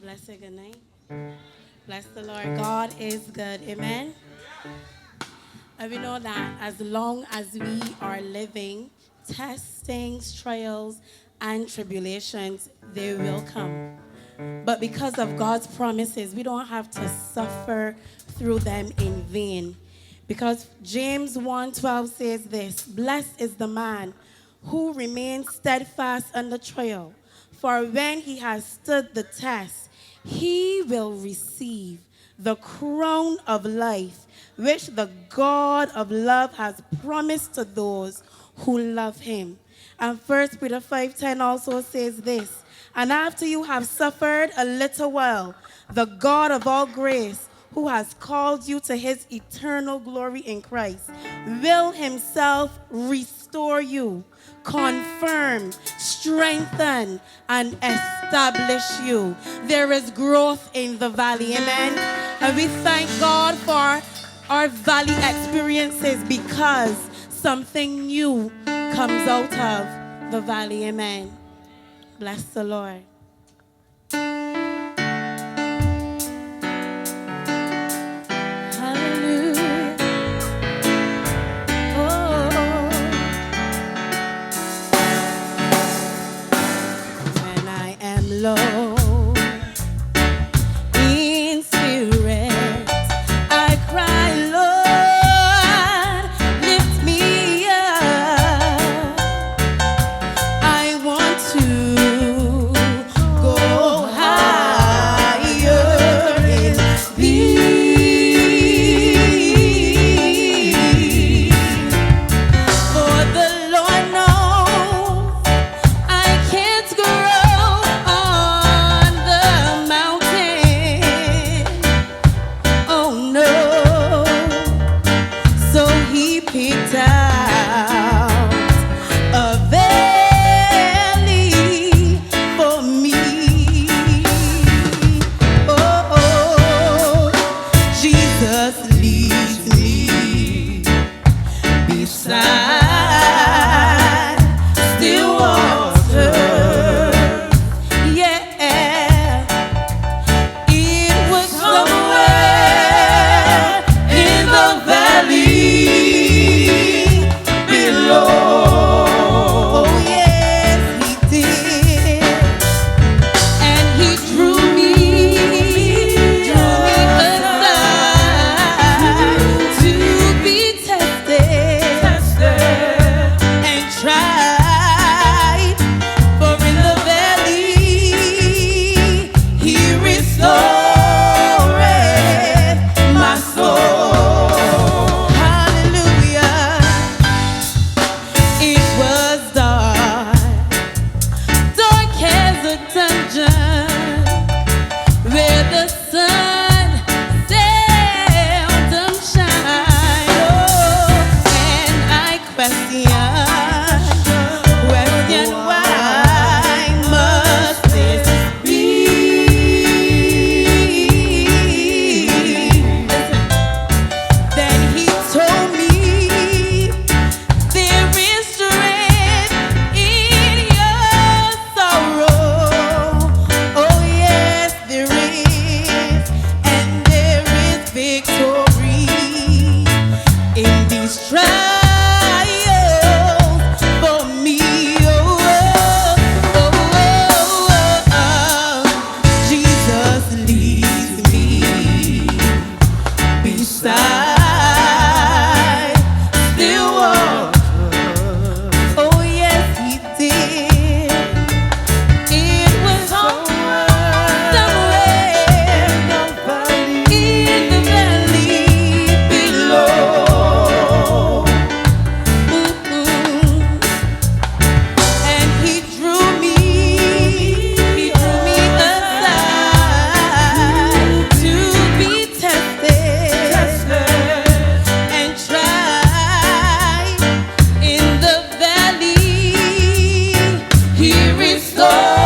Blessed good night. Bless the Lord. God is good. Amen. And we know that as long as we are living, testings, trials, and tribulations, they will come. But because of God's promises, we don't have to suffer through them in vain. Because James 1:12 says this, "Blessed is the man who remains steadfast under trial, for when he has stood the test, he will receive the crown of life, which the God of love has promised to those who love him." And 1 Peter 5:10 also says this, "And after you have suffered a little while, the God of all grace, who has called you to his eternal glory in Christ, will himself restore you, confirm, strengthen, and establish you." There is growth in the valley, amen? And we thank God for our valley experiences because something new comes out of the valley, amen? Bless the Lord. Low in spirit, I cry, Lord, lift me up. I want to go higher in thee. For the Lord knows I can't grow on the mountain. Oh no. So he picked out a valley for me. Oh, Jesus leads me beside still water. Yeah, it was somewhere in the valley below. Oh yes, he did. And he drew me aside to be tested and tried. For in the valley he restored my soul. Hallelujah. It was dark as a dungeon where the sun seldom shines. Oh, and I question why must this be? Then he told me there is strength in your sorrow. Oh yes, there is, and there is victory in these trials for me. Jesus leads me beside still water. Oh yes, he did. It was somewhere in the valley below. And he drew me aside to be tested and tried. In the valley he restored